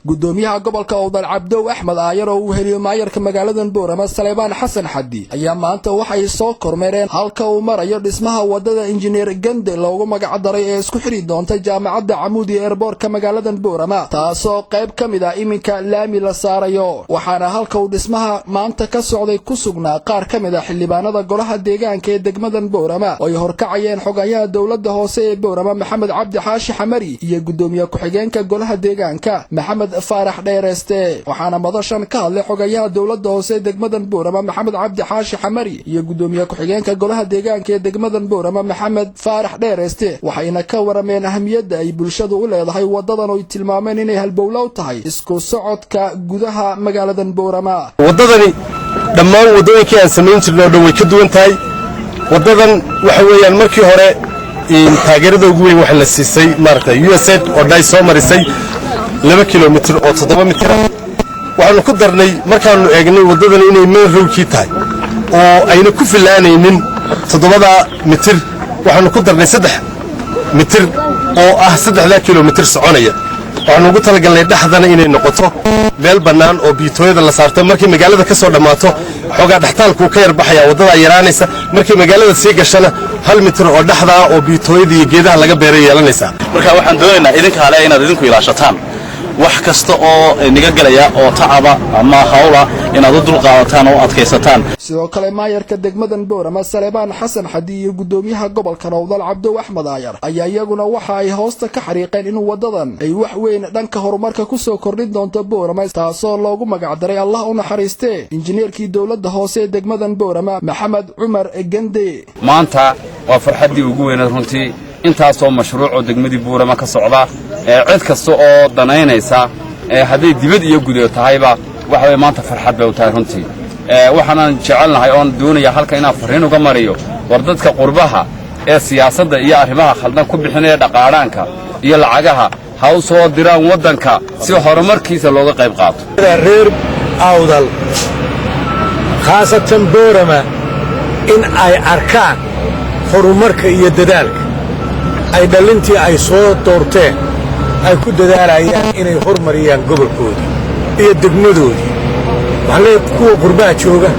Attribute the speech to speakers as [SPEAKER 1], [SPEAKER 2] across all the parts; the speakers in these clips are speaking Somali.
[SPEAKER 1] gudoomiyaha gobolka Awdal Cabdo Axmed Aayar oo uu heliyo maayarka magaalada Boorama Saleebaan Xasan Xaddi ayaa maanta waxay soo kormeereen halka uu marayo dhismaha wadada injineer Gande loogu magac daray ee isku xiri doonta jaamacadda Camuudi Airport-ka magaalada Boorama taasoo qayb kamid ah iminka laami la saarayo waxaana halka uu dhismaha maanta ka socday ku sugnaa qaar kamid ah xildhibaanada golaha deegaanka ee degmada Boorama oo ay horkacayeen xogayaha dawladda hoose ee Boorama Maxamed Cabdi Xaashi Xamari iyo gudoomiyaha ku-xigeenka golaha deegaanka Maxamed Faarax Dheereste waxaana madashan ka hadlay xogayaha dawladda hoose ee degmada Boorama Maxamed Cabdi Xaashi Xamari iyo gudoomiyaha ku-xigeenka golaha deegaanka ee degmada Boorama Maxamed Faarax Dheereste waxayna ka warameen ahmiyadda ay bulshadu u leedahay wadadan oo tilmaameen inay halbowlow tahay isku socodka gudaha magaalada Boorama
[SPEAKER 2] wadadani dhammaan wadooyinkii aan sameyn jirnay oo way ka duwan tahay wadadan waxa weeyaan markii hore taageerada ugu weyn waxa la siisay marka USAID oo dhay soo marisay 2 kilomitir oo 7 mitir waxaanu ku darnay markaanu eegnay wadadan inay meel roogkii tahay oo ayna ku filaanaynin 7 mitir waxaanu ku darnay 3 mitir oo ah 3 kilomitir soconaya waxaanu ugu talagalnay dhaxdana inay noqoto meel banaan oo biitooyada la saarto markii magaalada ka soo dhamaato xogaa dhaxtaalku ka yar baxaya wadada yaraanaysa markii magaalada sii gashana 1 mitir oo dhaxda oo biitooyada iyo geedaha laga beeray yeelanaysa
[SPEAKER 3] marka waxaan doonaynaa idinka hale inaad idinku ilaashataan wax kasta oo niga galaya oo tacaba ama hawla inaad u dulqaadataan oo adkaysataan
[SPEAKER 1] sidoo kale maayarka degmada Boorama Saleebaan Xasan Xaddi iyo gudoomiyaha gobolka Awdal Cabdo Axmed Aayar ayaa iyaguna waxa ay hoosta ka xariiqeen in wadadan ay wax weyn dhanka horumarka ku soo kordhin doonto Boorama taasoo loogu magac daray Allah u naxariistee injineerkii dawladda hoose ee degmada Boorama Maxamed Cumar Gande
[SPEAKER 4] maanta waa farxadii ugu weyn runtii intaasoo mashruuc oo degmadii Boorama ka socda cid kasta oo danaynaysa haday dibad iyo gudaha tahayba waxa way maanta farxad bay u tahay runtii waxaan jecelnahay oo doonaya halka inaan fariin uga mariyo war dadka qurbaha ee siyaasadda iyo arrimaha khaldan ku bixinaya dhaqaalaanka iyo lacagaha ha u soo diraan wadanka si horumarkiisa looga qayb qaato
[SPEAKER 5] reer Awdal khaasatan Boorama in ay arkaan horumarka iyo dadaalka ay dhalintii ay soo doorteen ay ku dadaalayaan inay horumariyaan gobolkooda iyo degmadooda waxaa kuwa qurbaha jooga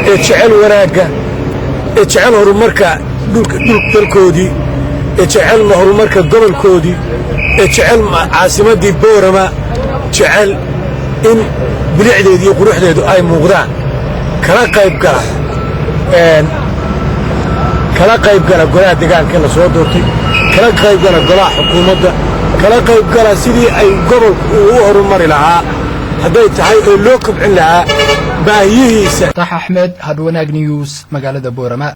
[SPEAKER 5] ee jecel wanaagga ee jecel horumarka dalkoodii ee jecel horumarka gobolkoodii ee jecel caasimadii Boorama jecel in bilicdeedu iyo quruxdeedu ay muuqdaan kala qayb gala golaha deegaanka la soo doortay kala qayb gala golaha xukuumadda kala qayb gala sidii ay gobolku u horumari lahaa haday tahay oo loo kobcin lahaa baahiyihiisa
[SPEAKER 1] Axmed Hadwanaag News magaalada Boorama.